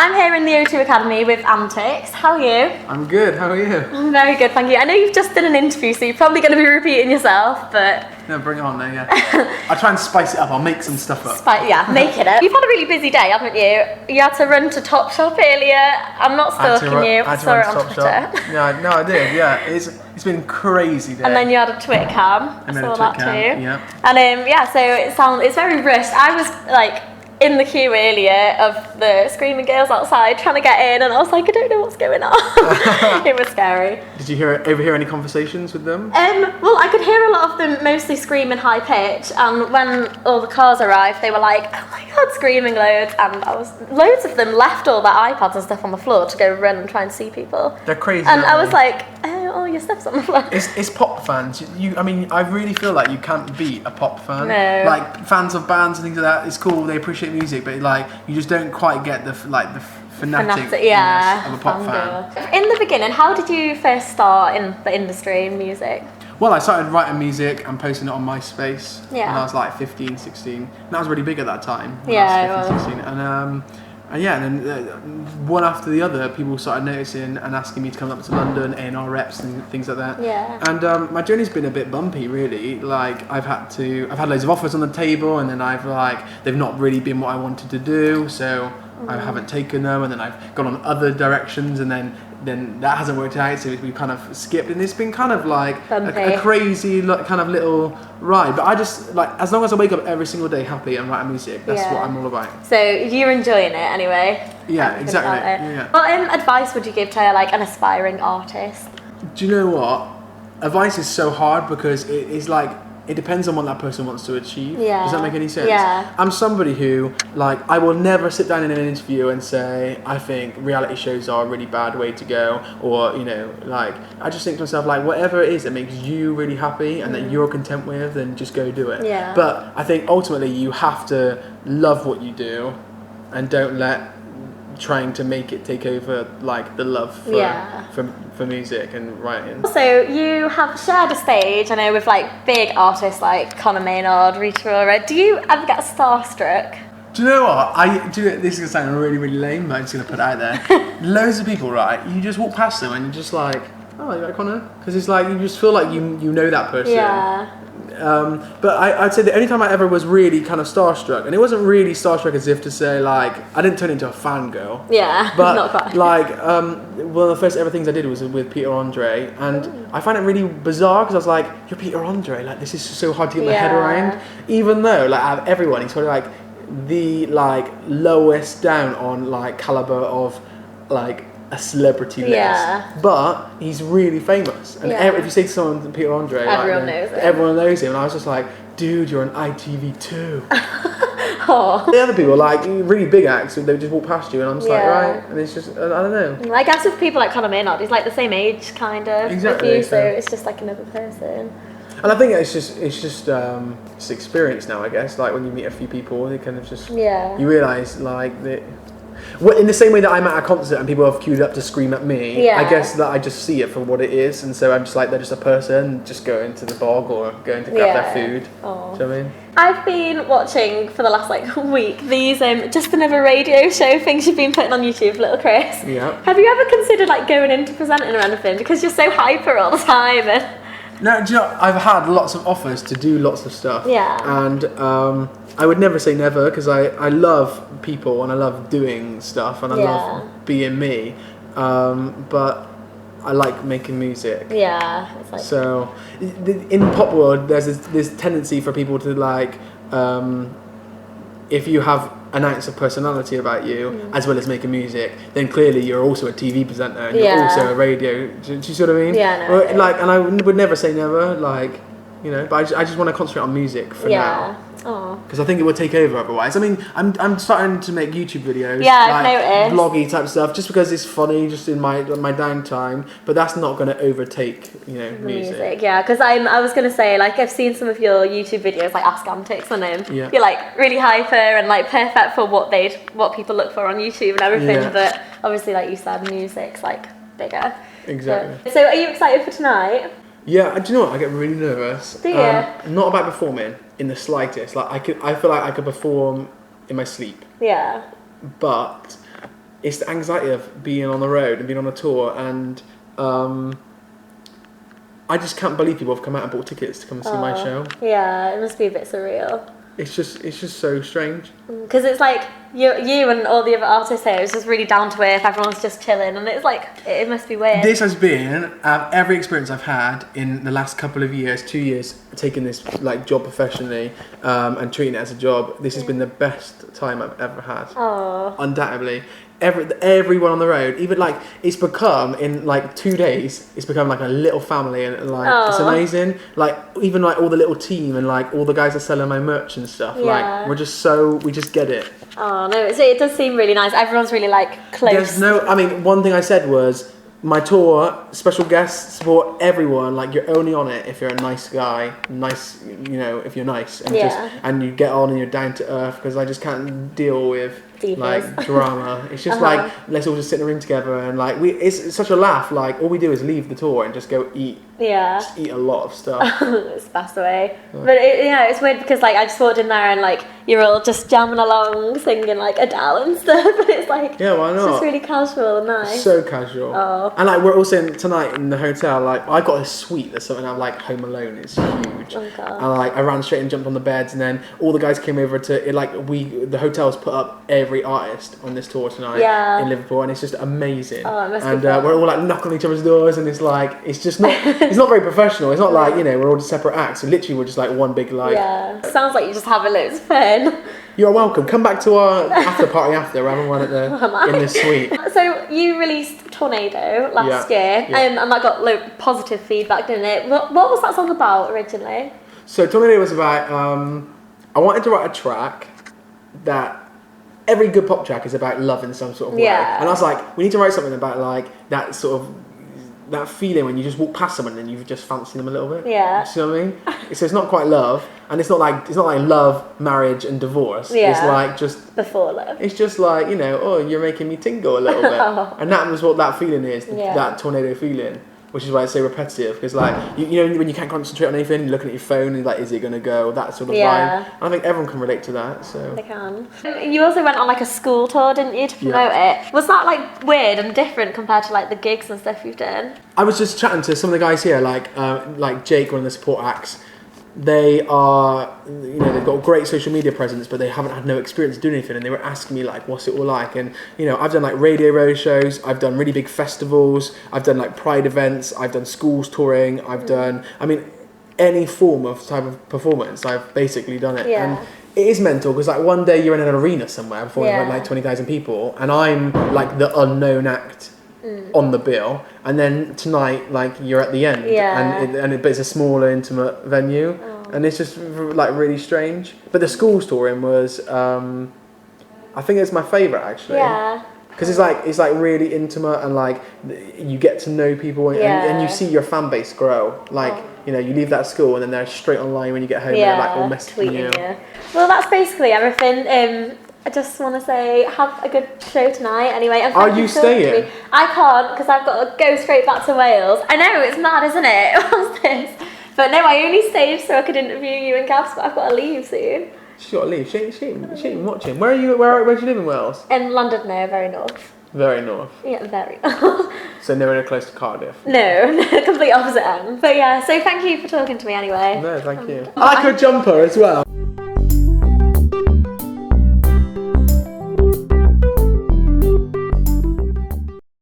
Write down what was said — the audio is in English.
I'm here in the O2 Academy with Anttix. How are you? I'm good, how are you? I'm very good, thank you. I know you've just done an interview, so you're probably going to be repeating yourself, but... No, bring it on then, yeah. I'll try and spice it up, I'll make some stuff up. Yeah, make it up. You've had a really busy day, haven't you? You had to run to Topshop earlier. I'm not stalking you, I saw it on Twitter. Yeah, no, I did, yeah. It's been a crazy day. And then you had a Twitter cam. I saw that too. Yeah. And yeah, so it's very rushed. I was like in the queue earlier of the screaming girls outside trying to get in, and I was like, I don't know what's going on. It was scary. Did you overhear any conversations with them? Well, I could hear a lot of them mostly screaming high pitch, and when all the cars arrived, they were like, oh my god, screaming loads, and loads of them left all their iPads and stuff on the floor to go run and try and see people. They're crazy. And I was like, oh, your stuff's on the floor. It's pop fans. I mean, I really feel like you can't beat a pop fan. No. Like fans of bands and things like that. It's cool. They appreciate music, but like you just don't quite get the fanatic of a pop fan. In the beginning, how did you first start in the industry in music? Well, I started writing music and posting it on MySpace when Yeah. I was like 15, 16. And that was really big at that time. When Yeah, I was 15, it 16. And yeah, and then one after the other, people started noticing and asking me to come up to London, A&R reps and things like that. Yeah. And my journey's been a bit bumpy, really. Like I've had loads of offers on the table, and then they've not really been what I wanted to do, so I haven't taken them, and then I've gone on other directions, and then that hasn't worked out, so we kind of skipped, and it's been kind of like a crazy kind of little ride. But I just like, as long as I wake up every single day happy and writing music, that's what I'm all about. So you're enjoying it anyway? Yeah, exactly. Yeah. What advice would you give to like an aspiring artist? Do you know what? Advice is so hard because it's like, it depends on what that person wants to achieve. Yeah. Does that make any sense? Yeah. I'm somebody who, like, I will never sit down in an interview and say, I think reality shows are a really bad way to go, or, you know, like, I just think to myself, like, whatever it is that makes you really happy and that you're content with, then just go do it. Yeah. But I think ultimately you have to love what you do and don't let trying to make it take over like the love for music and writing. So you have shared a stage, I know, with like big artists like Conor Maynard, Rita Ora. Do you ever get starstruck? Do you know what? This is gonna sound really, really lame, but I'm just gonna put it out there. Loads of people, right? You just walk past them and you're just like, oh, you like Conor? Because it's like you just feel like you know that person. Yeah. But I'd say the only time I ever was really kind of starstruck, and it wasn't really starstruck as if to say like, I didn't turn into a fangirl. Yeah, but not quite. Like, one of the first ever things I did was with Peter Andre, and I find it really bizarre because I was like, you're Peter Andre, like this is so hard to get my head around. Even though like out of everyone, he's probably like the like lowest down on like caliber of like a celebrity list, but he's really famous, and if you say to someone Peter Andre, everyone knows him. Everyone knows him, and I was just like, dude, you're on ITV too. The other people, like really big acts, they would just walk past you, and I'm just like, right, and it's just, I don't know. I guess with people like Conor Maynard, he's like the same age kind of exactly, with you, so it's just like another person. And I think it's just experience now, I guess. Like when you meet a few people, they kind of just you realise like that. Well, in the same way that I'm at a concert and people have queued up to scream at me, I guess that I just see it for what it is, and so I'm just like, they're just a person just going to the bog or going to grab their food. Do you know what I mean? I've been watching for the last like week these Just Another Radio Show things you've been putting on YouTube, little Chris. Yeah. Have you ever considered like going into presenting or anything, because you're so hyper all the time? No, do you know, I've had lots of offers to do lots of stuff. Yeah. And I would never say never, because I love people and I love doing stuff and I love being me. But I like making music. Yeah. It's like... So in the pop world, there's this tendency for people to like, if you have an ounce of personality about you, as well as making music, then clearly you're also a TV presenter and you're also a radio. Do you see what I mean? Yeah, no. Like, and I would never say never, like, you know. But I just want to concentrate on music for now. Because I think it would take over otherwise. I mean, I'm starting to make YouTube videos, I've noticed. Vloggy type stuff, just because it's funny, just in my downtime. But that's not going to overtake, you know, music. Yeah, because I was going to say, like, I've seen some of your YouTube videos, like Ask Anttix on him. Yeah. You're like really hyper and like perfect for what people look for on YouTube and everything. Yeah. But obviously, like you said, music's like bigger. Exactly. But, so, are you excited for tonight? Yeah, do you know what? I get really nervous. Do you? Not about performing in the slightest. Like I feel like I could perform in my sleep. Yeah. But it's the anxiety of being on the road and being on a tour, and I just can't believe people have come out and bought tickets to come and see my show. Yeah, it must be a bit surreal. It's just so strange. Because it's like you and all the other artists here, it's just really down to earth. Everyone's just chilling, and it's like it must be weird. This has been every experience I've had in the last couple of years, 2 years, taking this like job professionally and treating it as a job. This has been the best time I've ever had. Oh, Undoubtedly. Everyone on the road, even like it's become in like 2 days, it's become like a little family, and like it's amazing. Like even like all the little team and like all the guys that selling my merch and stuff. Like we just get it. Oh no, it does seem really nice. Everyone's really like close. One thing I said was my tour, special guests, support everyone. Like you're only on it if you're a nice guy, if you're nice and and you get on and you're down to earth. Because I just can't deal with like drama. It's just like let's all just sit in a room together and like it's such a laugh. Like all we do is leave the tour and just go eat. Yeah. Just eat a lot of stuff. It's the best way. Yeah. But it's weird because like I just walked in there and like you're all just jamming along, singing like Adele and stuff. But it's like why not? It's just really casual and nice. So casual. Oh. And like we're also tonight in the hotel. Like I got a suite. There's something I'm like Home Alone. It's huge. Oh God. And like I ran straight and jumped on the beds, and then all the guys came over to it. Like the hotel's put up every artist on this tour tonight in Liverpool, and it's just amazing. Oh, it must and be fun. we're all like knocking on each other's doors, and it's like it's just not it's not very professional. It's not like we're all just separate acts. So literally we're just like one big like. Yeah. Sounds like you just having loads of fun. You're welcome. Come back to our after party after. We're having one at in this suite. So you released Tornado last year, and that got positive feedback, didn't it? What was that song about originally? So Tornado was about I wanted to write a track that every good pop track is about love in some sort of way. And I was like, we need to write something about like that sort of that feeling when you just walk past someone and you just fancy them a little bit. Yeah. You know what I mean? So it's not quite love, and it's not like love, marriage, and divorce. Yeah. It's like just before love. It's just like you're making me tingle a little bit, and that was what that feeling is. That tornado feeling. Which is why it's so repetitive, because like you know when you can't concentrate on anything, you're looking at your phone and like, is it gonna go? That sort of vibe. And I think everyone can relate to that. So they can. You also went on like a school tour, didn't you, to promote it? Was that like weird and different compared to like the gigs and stuff you've done? I was just chatting to some of the guys here, like Jake, one of the support acts. They are, they've got a great social media presence, but they haven't had no experience doing anything. And they were asking me like, what's it all like? And I've done like radio road shows, I've done really big festivals, I've done like pride events, I've done schools touring, I've done, any form of type of performance, I've basically done it. And it is mental because like one day you're in an arena somewhere performing like 20,000 people, and I'm like the unknown act on the bill, and then tonight like you're at the end, but it's a smaller intimate venue, and it's just like really strange. But the schools touring was I think it's my favourite actually, because it's like really intimate, and like you get to know people, and you see your fan base grow. Like you leave that school and then they're straight online when you get home, and they're like all messaging you. Well, that's basically everything. I just want to say, have a good show tonight anyway. And are you staying? I can't, because I've got to go straight back to Wales. I know, it's mad, isn't it? What's this? But no, I only stayed so I could interview you and Gabs, but I've got to leave soon. She's got to leave. She ain't watching. Where do you live in Wales? In London, no, very north. Very north? Yeah, very north. So nowhere close to Cardiff? No, complete opposite end. But yeah, so thank you for talking to me anyway. No, thank you. I like her jumper as well.